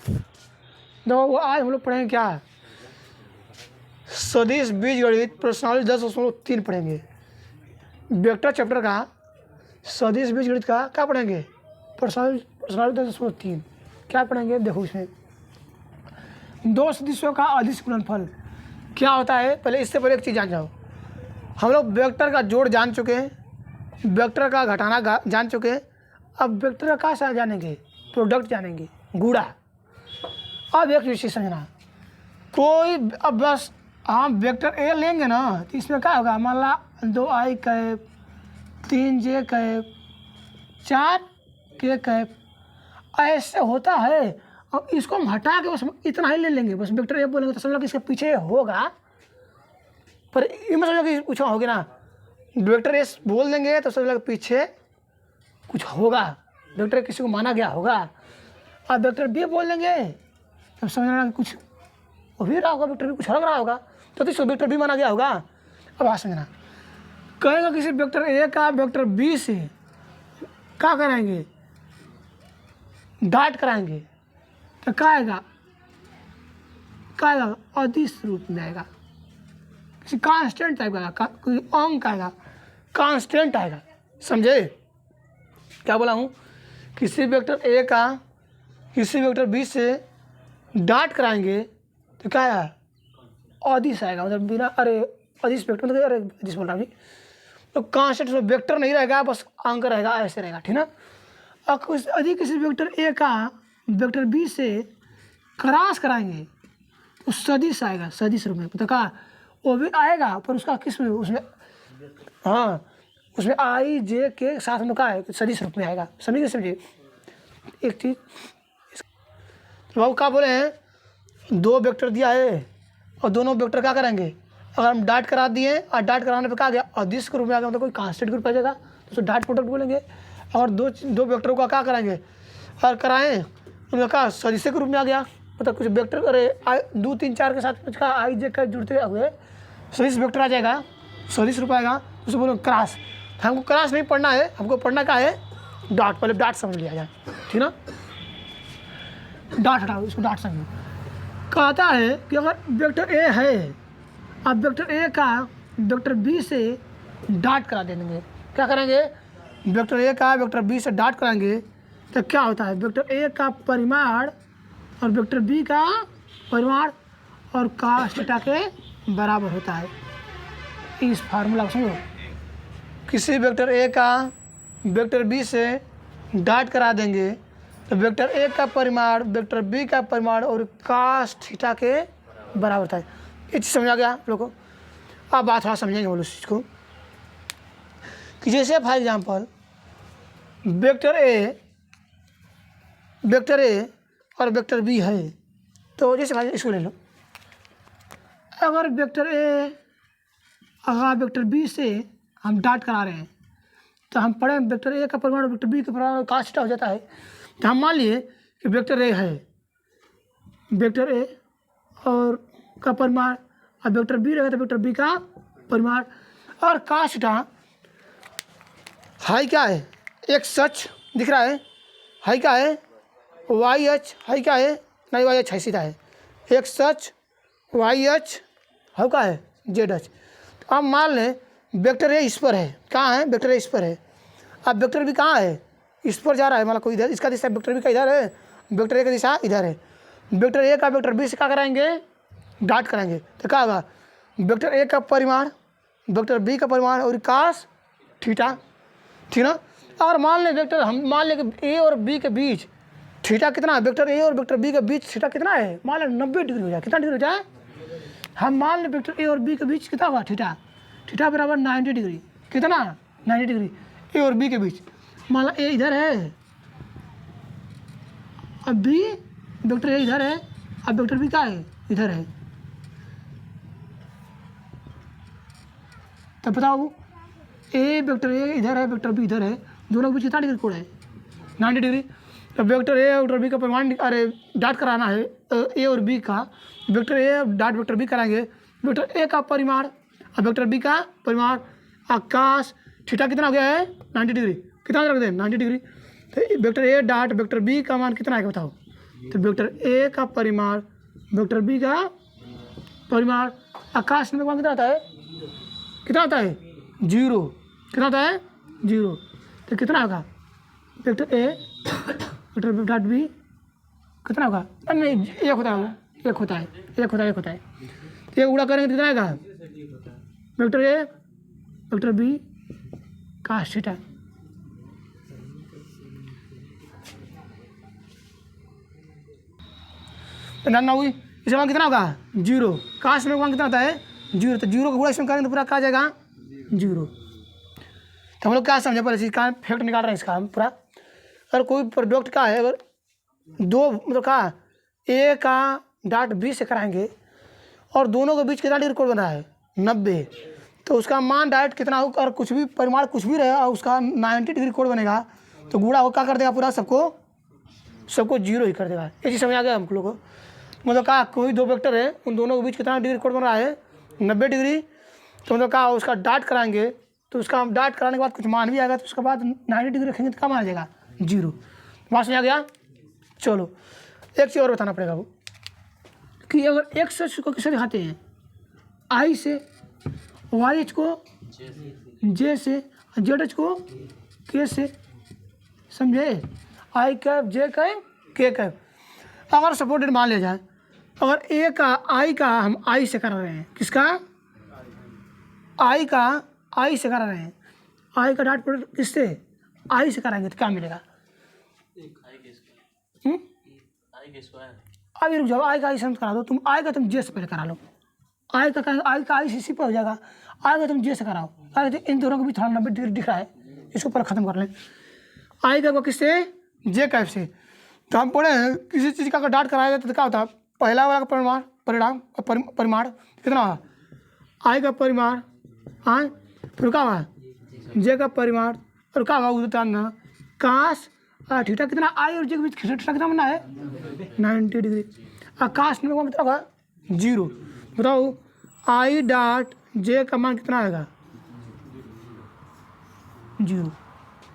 देखो वो आज हम लोग पढ़ेंगे क्या, सदिश बीजगणित प्रश्नावली 10.3 पढ़ेंगे। वेक्टर चैप्टर का सदिश बीजगणित का क्या पढ़ेंगे, प्रश्नावली 10.3 क्या पढ़ेंगे। देखो इसमें दो सदिशों का अदिश गुणनफल क्या होता है। पहले इससे पहले एक चीज़ जान जाओ, हम लोग वेक्टर का जोड़ जान चुके हैं, वेक्टर का घटाना जान चुके हैं। अब वेक्टर का क्या जानेंगे, प्रोडक्ट जानेंगे, गुणा। अब एक विषय समझना, कोई अब बस हम वेक्टर ए लेंगे ना तो इसमें क्या होगा, मान ला 2i cap 3j cap 4k cap ऐसे होता है। और इसको हम हटा के बस इतना ही ले लेंगे, बस वेक्टर ए बोलेंगे तो समझ लो कि इसके पीछे होगा, पर इनमें समझ लो कि कुछ होगी ना। वेक्टर ए बोल देंगे तो समझ लो कि पीछे कुछ होगा, वेक्टर किसी को माना गया होगा। अब वेक्टर बी बोल देंगे तब समझना कि कुछ हो भी रहा होगा, वेक्टर बी कुछ लग रहा होगा तो इसको वेक्टर बी माना गया होगा। अब बात समझना, कहेगा किसी वेक्टर ए का वेक्टर बी से क्या कराएंगे, डॉट कराएंगे तो क्या आएगा, अदिश रूप में आएगा, किसी कांस्टेंट टाइप का कोई अंक आएगा, कांस्टेंट आएगा। समझे क्या बोला हूँ, किसी वेक्टर ए का किसी वेक्टर बी से डॉट कराएंगे तो क्या आएगा, अदिश आएगा। मतलब बिना अदिश वेक्टर मतलब अदिश बोल रहा हूँ जी, तो कांस्टेंट वेक्टर नहीं रहेगा, बस अंक रहेगा, ऐसे रहेगा, ठीक ना। और कुछ अधिक किसी वेक्टर ए का वेक्टर बी से क्रॉस कराएंगे तो सदिश आएगा, सदिश रूप में। तो कहा वो भी आएगा पर उसका किस में, उसमें हाँ उसमें आई जे के साथ में क्या है, सदिश रूप में आएगा। समझिए एक चीज़। तो बाबू क्या बोले हैं, दो वेक्टर दिया है और दोनों वेक्टर क्या करेंगे, अगर हम डॉट करा दिए और डॉट कराने पे क्या आ गया, अदिश के रूप में आ गया, मतलब कोई कांस्टेंट ग्रुप आ जाएगा तो उसको डॉट प्रोडक्ट बोलेंगे। और दो वेक्टरों का क्या कराएंगे, और कराएं उनका क्या सदिश के रूप में आ गया, मतलब कुछ वेक्टर 2 3 4 के साथ कुछ का आई जे का जुड़ते हुए सदिश वेक्टर आ जाएगा, सदिश रूप आएगा, उसको बोलो क्रॉस। हमको क्रॉस नहीं पढ़ना है, हमको पढ़ना क्या है, डॉट। पहले डॉट समझ लिया जाए, ठीक ना। डॉट हटाओ, इसको डॉट समझो। कहता है कि अगर वेक्टर ए है, अब वेक्टर ए का वेक्टर बी से डॉट करा देंगे, क्या करेंगे, वेक्टर ए का वेक्टर बी से डॉट कराएंगे तो क्या होता है, वेक्टर ए का परिमाण और वेक्टर बी का परिमाण और cos थीटा के बराबर होता है। इस फार्मूला को समझो, किसी वेक्टर ए का वेक्टर बी से डॉट करा देंगे तो वेक्टर ए का परिमाण वेक्टर बी का परिमाण और cos थीटा के बराबर होता है। ये चीज़ समझ आ गया आप लोग को। अब बात थोड़ा समझेंगे बोलो इस चीज़ को, कि जैसे फॉर एग्जाम्पल वेक्टर ए और वेक्टर बी है, तो जैसे भाई इसको ले लो, अगर वेक्टर बी से हम डॉट करा रहे हैं तो हम पढ़े वेक्टर ए का परिमाण वेक्टर बी के परिमाण cos थीटा हो जाता है। तो हम मान लिए कि वेक्टर ए है, वेक्टर ए और का परिमाण और वेक्टर बी रहेगा तो वेक्टर बी का परिमाण और cos थीटा हाई क्या है, एक सच दिख रहा है, हाई क्या है वाई एच, हाई क्या है नहीं वाई एच है, सीधा है एक सच वाई एच हाउ क्या है जेड एच। तो अब मान लें वेक्टर ए इस पर है, कहाँ है वेक्टर ए इस पर है, अब वेक्टर बी कहाँ है इस पर जा रहा है, मतलब कोई इधर, इसका दिशा वेक्टर बी का इधर है, वेक्टर ए का दिशा इधर है। वेक्टर ए का वेक्टर बी से क्या कराएंगे, डॉट कराएंगे तो क्या होगा, वेक्टर ए का परिमाण वेक्टर बी का परिमाण और cos थीटा, ठीक ना। और मान लें वेक्टर हम मान लें कि ए और बी के बीच थीटा कितना है, वेक्टर ए और वेक्टर बी के बीच थीटा कितना है, मान लें 90 डिग्री हो जाए, कितना डिग्री हो जाए, हम मान लें वेक्टर ए और बी के बीच कितना हुआ थीटा बराबर 90 डिग्री, कितना 90 डिग्री ए और बी के बीच। मान लो ए इधर है, अब बी वेक्टर ए इधर है, अब वेक्टर बी क्या है इधर है, तो बताओ ए वेक्टर ए इधर है वेक्टर बी इधर है, दोनों के बीच कितना डिग्री कोण है 90 डिग्री। तो वेक्टर ए और वेक्टर बी का परिमाण अरे डॉट कराना है ए और बी का, vector A dot vector B कराएंगे, वेक्टर ए का परिमाण और वेक्टर बी का परिमाण cos थीटा कितना हो गया है 90 डिग्री, कितना रख दें 90 डिग्री। तो vector A dot vector B का मान कितना आएगा बताओ, तो वेक्टर ए का परिमाण वेक्टर बी का परिमाण आकाश में कितना आता है, कितना आता है 0, कितना आता है 0। तो कितना होगा vector A vector dot B कितना होगा, नहीं एक होता है, एक होता है, एक होता है, एक होता है। तो ये गुणा करेंगे तो कितना आएगा vector A vector B cos theta. ना हुई इसमें मान कितना होगा 0, काश में मान कितना होता है 0। तो 0 का गुणा इसमें करेंगे तो पूरा क्या आ जाएगा 0। तो हम लोग क्या समझे पहले इसका फैक्ट निकाल रहे हैं इसका हम पूरा। अगर कोई प्रोडक्ट का है अगर दो मतलब का ए का डॉट बी से कराएंगे और दोनों के बीच कितना डिग्री कोण बना है 90, तो उसका मान डायरेक्ट कितना हो और कुछ भी परिमाण कुछ भी रहे और उसका 90 डिग्री कोण बनेगा तो गुणा वो क्या कर देगा पूरा सबको 0 ही कर देगा। ये चीज़ समझ आ गया हम लोग को। मतलब कहा कोई दो वेक्टर है उन दोनों के बीच कितना डिग्री कोण बन रहा है 90 डिग्री, तो मतलब कहा उसका डॉट कराएंगे तो उसका हम डॉट कराने के बाद कुछ मान भी आएगा तो उसके बाद 90 डिग्री रखेंगे तो क्या मान आ जाएगा 0। बात समझ आ गया। चलो एक चीज़ और बताना पड़ेगा वो कि अगर एक्स अक्ष को किसे दिखाते हैं आई से, वाई अक्ष को जे से, जेड अक्ष को के से, समझे आई कैप जे कैप के कैप। अगर सपोर्टेड मान लिया जाए अगर ए का आई का हम आई से कर रहे हैं, किसका आई का आई से करा रहे हैं, आई का डॉट प्रोडक्ट किससे आई से कराएंगे तो क्या मिलेगा अभी रुक जाओ, आई का आई से करा दो तुम, आई का तुम जे से पहले करा लो, आई का आई सी पर हो जाएगा, आई का तुम जे से कराओ, आई तो इन दोनों के भी थोड़ा 90 डिग्री दिख रहा है, इसको पहले खत्म कर लें। आई का किससे जे कैप से, तो हम पढ़े हैं किसी चीज़ का अगर डॉट कराया जाता तो क्या होता है पहला वाला का परिमाण कितना हुआ आई का परिमाण हाँ फिर क्या हुआ जे का परिमाण और क्या हुआ उदाहरण काश थीटा कितना आई और जे के बीच थीटा कितना बनना है 90 डिग्री। काश में कितना होगा 0। बताओ आई डॉट जे का मान कितना आएगा 0,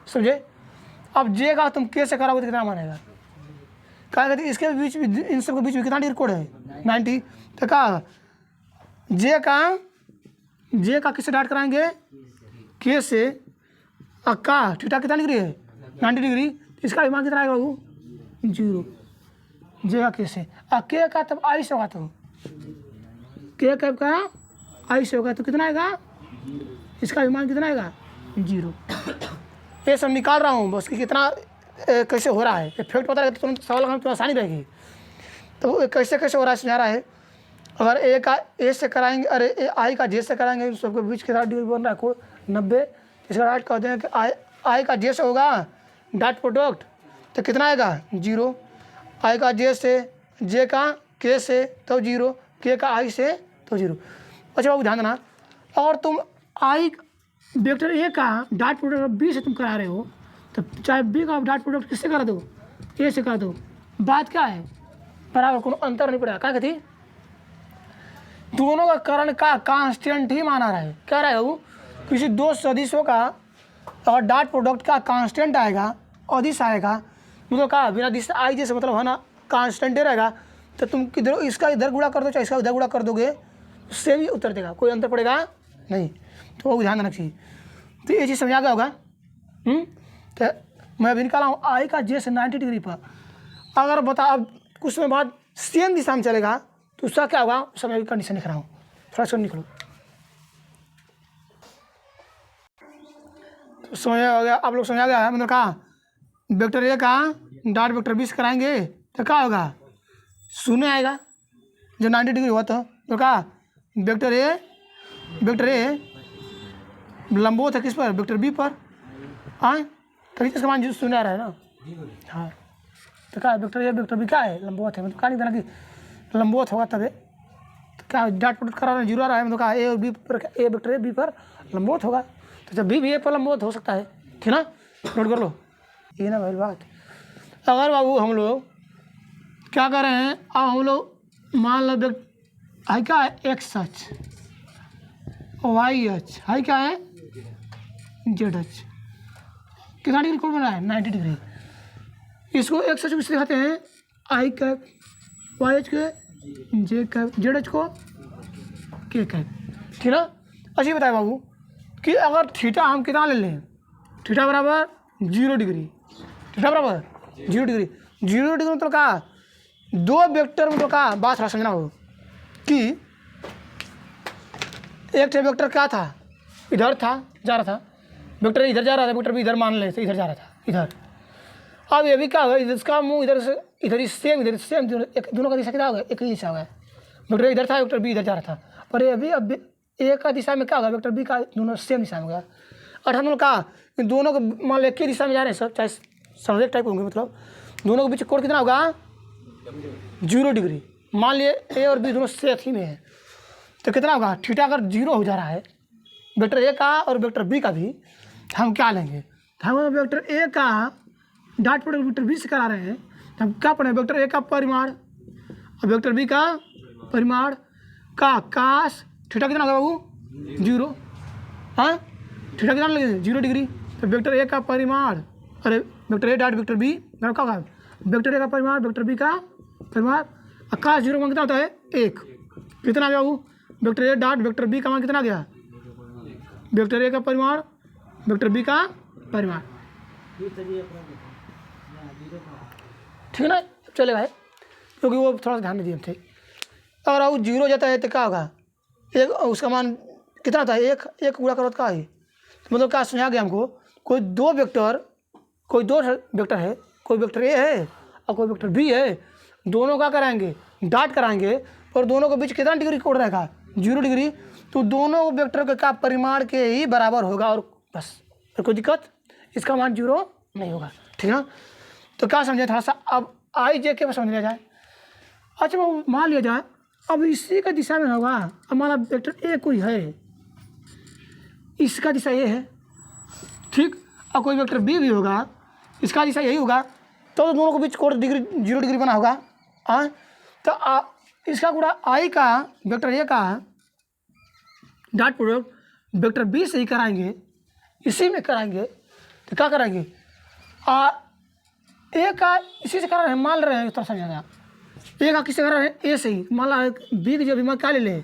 समझे। अब जे का तुम के से कराओगे तो कितना मान आएगा, क्या कहते हैं इसके बीच इन सबके बीच में कितना डिग्री कोण है 90। तो क्या जे का किससे डॉट कराएंगे के से, का थीटा कितना डिग्री है 90 डिग्री, इसका भी मान कितना आएगा वो 0 जे का के से। के का तब आई से होगा तो के कैप का आई से होगा तो कितना आएगा इसका भी मान कितना आएगा 0। ये सब निकाल रहा हूँ बस कि कितना कैसे हो रहा है, इफेक्ट पता लगे तो तुरंत सवाल लगाने में आसानी रहेगी। तो कैसे कैसे हो रहा है समझा रहा है। अगर ए का ए से कराएंगे अरे आई का जे से कराएंगे सबके बीच के साथ डिग्री बन रहा है को 90, इसका डॉट कहते हैं कि आई का जे से होगा डॉट प्रोडक्ट तो कितना आएगा 0, आई का जे से, जे का के से तो 0, के का आई से तो 0। अच्छा बाबू ध्यान देना, और तुम आई वेक्टर ए का डॉट प्रोडक्ट बी से तुम करा रहे हो तो चाहे बी का डॉट प्रोडक्ट किससे करा दो ए से करा दो, बात क्या है बराबर, कोनो अंतर नहीं पड़ेगा। क्या कहती दोनों का करण का कांस्टेंट ही माना रहा है। क्या रहेगा वो किसी दो सदिशों का और डॉट प्रोडक्ट का कांस्टेंट आएगा अदिश आएगा, मतलब क्या बिना दिश आई जैसे मतलब है ना कांस्टेंट ही रहेगा, तो तुम किधर इसका इधर गुणा कर दो चाहे इसका इधर गुणा कर दोगे सेम ही उत्तर देगा, कोई अंतर पड़ेगा नहीं। तो वो ध्यान रखना चाहिए। तो ये चीज़ समझा गया होगा। तो मैं अभी निकाला हूँ आई का जे से 90 डिग्री पर, अगर बता अब कुछ समय बाद सेम दिशा में चलेगा तो उसका क्या होगा उस समय कंडीशन लिख रहा हूँ, थोड़ा सा निकलो। तो समझ आ गया आप लोग, समझ आ गया है। मतलब कहा वेक्टर ए का डॉट वेक्टर बी से कराएंगे तो क्या होगा 0 आएगा जब 90 डिग्री हुआ तो कहा वेक्टर ए लंबवत है किस पर वेक्टर बी पर, हाँ तभी इसका मान 0 आ रहा है ना। हाँ तो क्या वेक्टर ए वेक्टर बी क्या है लंबवत है, मतलब क्या नहीं देना कि लंबवत होगा तभी तो क्या डॉट प्रोडक्ट करा रहा है 0 आ रहा है, मतलब कहा ए और बी पर ए वेक्टर ए बी पर लंबवत होगा तो जब बी ए पर लंबवत हो सकता है, ठीक ना, नोट कर लो ये ना भाई बात। अगर बाबू हम लोग क्या कर रहे हैं अब हम लोग मान लो हाई क्या है एक्स अक्ष, वाई अक्ष, हाई क्या है जेड अक्ष, कितना डिग्री कोण बना है 90 डिग्री। इसको एक्स अक्ष किससे दिखाते हैं आई कैप, वाई एच के जे कैप, जेड एच को के कैप, ठीक ना। अच्छी बताए बाबू कि अगर थीटा हम कितना ले लें, थीटा बराबर 0 डिग्री, थीटा बराबर 0 डिग्री, 0 डिग्री मतलब कहा दो वेक्टर मतलब कहा बात थोड़ा समझना हो कि एक वेक्टर क्या था, इधर था जा रहा था, वेक्टर इधर जा रहा था, वेक्टर भी इधर मान ले इधर जा रहा था इधर। अब ये भी क्या होगा, इसका मुंह इधर से इधर सेम, इधर सेम, दोनों का दिशा क्या होगा, एक ही दिशा होगा। वेक्टर इधर था, वेक्टर बी इधर जा रहा था, पर ये भी अब ए का दिशा में क्या होगा, वेक्टर बी का दोनों सेम दिशा में होगा। और हम लोग कहा कि दोनों को मान लो एक ही दिशा में जा रहे हैं सब, चाहे सर्वेक टाइप होंगे, मतलब दोनों के बीच कोण कितना होगा 0 डिग्री। मान लिए ए और बी दोनों से ही में है तो कितना होगा, थीटा अगर 0 हो जा रहा है वेक्टर ए का और वेक्टर बी का भी, हम क्या लेंगे, हम वेक्टर ए का डॉट प्रोडक्ट वेक्टर बी से करा रहे हैं तो हम क्या पढ़ें, वेक्टर ए का परिमाण और वेक्टर बी का परिमाण का काश थीटा कितना होगा बाबू 0, हाँ थीटा कितना लगेगा 0 डिग्री। तो वेक्टर ए का परिमाण, अरे vector A dot vector B क्या होगा, वेक्टर ए का परिमाण वेक्टर बी का परिमाण, आकाश 0 का मान कितना होता है 1, कितना आ गया बाबू, vector A dot vector B का मान कितना आ गया, वेक्टर ए का परिमाण वेक्टर बी का परिमाण, ठीक है ना, चलेगा है क्योंकि वो थोड़ा सा ध्यान में दिए थे। अगर वो 0 जाता है तो क्या होगा, एक उसका मान कितना होता है, एक गुणा करो का है, मतलब क्या समझा गया हमको, कोई दो वेक्टर है, कोई वेक्टर ए है और कोई वेक्टर बी है, दोनों का कराएंगे डॉट कराएंगे और दोनों के बीच कितना डिग्री कोण रहेगा 0 डिग्री, तो दोनों वेक्टर का परिमाण के ही बराबर होगा और बस, और कोई दिक्कत, इसका मान 0 नहीं होगा, ठीक है। तो क्या समझे थोड़ा सा, अब आई जे के समझ लिया जाए। अच्छा वो मान लिया जाए अब इसी का दिशा में होगा, अब माना वेक्टर ए कोई है, इसका दिशा ये है, ठीक, और कोई वेक्टर बी भी होगा, इसका दिशा यही होगा, तो दोनों के बीच कोण डिग्री 0 डिग्री बना होगा, हाँ। तो इसका गुणा आई का वेक्टर ए का डॉट प्रोडक्ट वेक्टर बी से ही कराएंगे, इसी में कराएंगे तो क्या कराएंगे, ए का इसी से करा रहे हैं, मान रहे हैं, थोड़ा समझाना, ए का किससे करा रहे हैं, ए से ही, मान ला बी की जब क्या ले लें,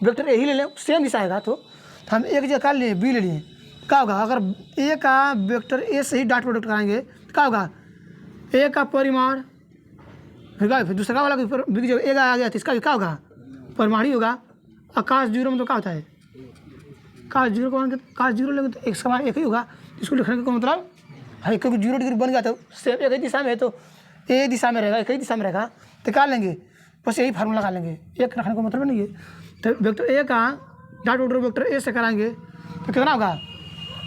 वेक्टर ए ही ले लें, सेम दिशा आएगा तो हम एक जगह क्या ले बी ले लिए, क्या होगा, अगर ए का वेक्टर ए से ही डॉट प्रोडक्ट कराएंगे तो क्या होगा, ए का परिमाण फिर दूसरा वाला बी की जब ए आ गया तो इसका भी क्या होगा परिमाण ही होगा। आकाश 0 में तो क्या होता है, काश 0 का मान, काश 0 लेंगे तो एक का मान एक ही होगा, इसको लिखने का मतलब है क्योंकि 0 डिग्री बन गया तो सेम एक ही दिशा में है तो ए दिशा में रहेगा, एक ही दिशा में रहेगा, तो क्या लेंगे बस यही फार्मूला लगा लेंगे, एक रखने का मतलब नहीं है। तो वेक्टर ए का डॉट प्रोडक्ट वेक्टर ए से कराएंगे तो कितना होगा,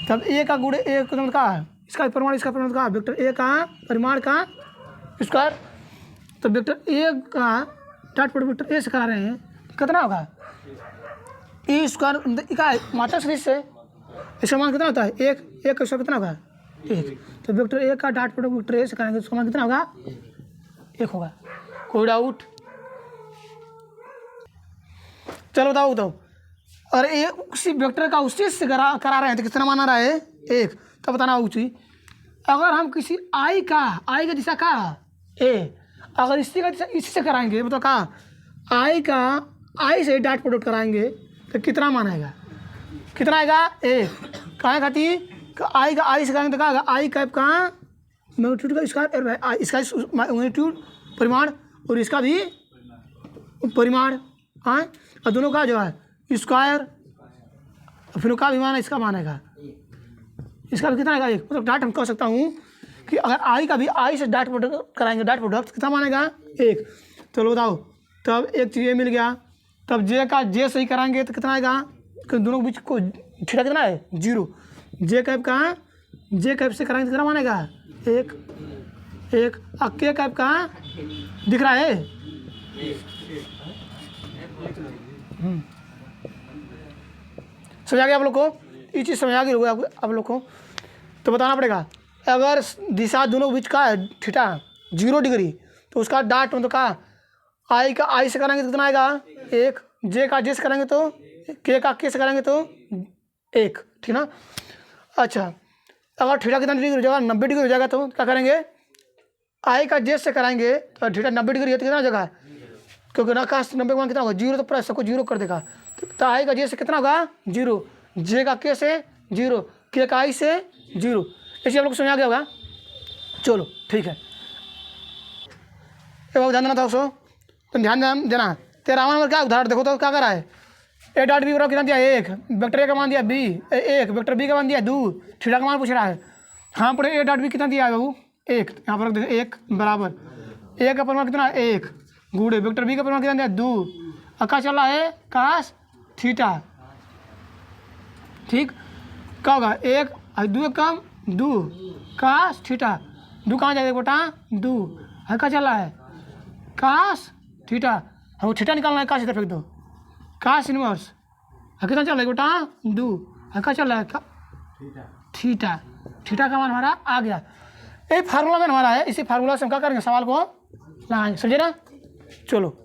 तब ए का गुणे ए का इसका परिमाण, इसका परिमाण का वेक्टर ए का परिमाण का स्क्वायर, तो वेक्टर ए का डॉट प्रोडक्ट वेक्टर ए से करा रहे हैं तो कितना होगा ए स्क्वायर का मात्रा सदिश से, इसका मान कितना होता है 1, का स्क्वायर कितना होगा 1, तो वेक्टर ए का डॉट प्रोडक्ट वेक्टर ए से कराएंगे उसका मान कितना होगा 1 होगा। कोई डाउट, चलो बताओ और ये उसी वेक्टर का उसी से करा रहे हैं तो कितना मान आ रहा है 1, तब बताना उसी। अगर हम किसी आई का दिशा का ए, अगर इसी का दिशा इसी से कराएंगे मतलब कहा आई से डॉट प्रोडक्ट कराएंगे तो कितना मान आएगा, कितना आएगा 1, कहाँ खाती आई से कराएंगे तो कहा आई कैप का मैग्नीट्यूड का स्क्वायर, इसका मैग्नीट्यूड परिमाण और इसका भी परिमाण, हाँ, और दोनों का जो है स्क्वायर, फिर का भी मान है, इसका मान आएगा, इसका भी कितना आएगा 1, मतलब डॉट हम कह सकता हूँ कि अगर आई का भी आई से डॉट प्रोडक्ट कराएंगे डॉट प्रोडक्ट कितना मानेगा 1, चलो बताओ, तब एक चीज़ ये मिल गया, तब जे का जे से ही कराएंगे तो कितना आएगा, क्योंकि दोनों के बीच को थीटा कितना है 0, जे कैप का जे कैप से कराएंगे तो कितना मानेगा 1, और के कैप का दिख रहा है समझ आ गया आप लोग को, ये चीज़ समझ आ गई होगी आप लोग को। तो बताना पड़ेगा अगर दिशा दोनों बीच का है थीटा 0 डिग्री तो उसका डॉट मतलब का आई से कराएंगे तो कितना आएगा 1, जे का जे से कराएंगे तो के का के से कराएंगे तो 1, ठीक ना। अच्छा अगर थीटा कितना डिग्री हो जाएगा 90 डिग्री हो जाएगा तो क्या करेंगे आई का जे से कराएंगे तो थीटा 90 डिग्री है तो कितना जगह है, क्योंकि ना काश 90 का मान कितना होगा 0, तो पूरा सबको 0 कर देगा। तो आई का जे से कितना होगा 0, जे का के से 0, के का आई से 0। इसे आप लोग समझ आ गया होगा। चलो ठीक है, ध्यान देना था उसको, तो ध्यान देना। 13वां नंबर क्या उदाहरण देखो तो क्या कर रहा है, ए डॉट बी बराबर कितना दिया 1, वेक्टर ए का मान दिया बी 1, वेक्टर बी का मान दिया 2, थीटा का मान पूछ रहा है। हाँ पर ए डॉट बी कितना दिया है बाबू 1, यहाँ पर देखो 1 बराबर ए का परिमाण कितना 1 गुणे वेक्टर बी का परिमाण कितना दिया 2, और क्या चल रहा है कास थीटा। ठीक, क्या होगा 1 2 कम 2 कास थीटा, 2 कहाँ जाएगा बेटा 2, है क्या चल रहा है कास थीटा। हम थीटा निकालना है, कास इधर फेंक दो, कास इनवर्स कितना चल रहा है बेटा 2, क्या चल रहा है थीटा। थीटा का मान हमारा आ गया, ये फार्मूला में हमारा है, इसी फार्मूला से हम क्या करेंगे सवाल को लगाएंगे, समझे ना। चलो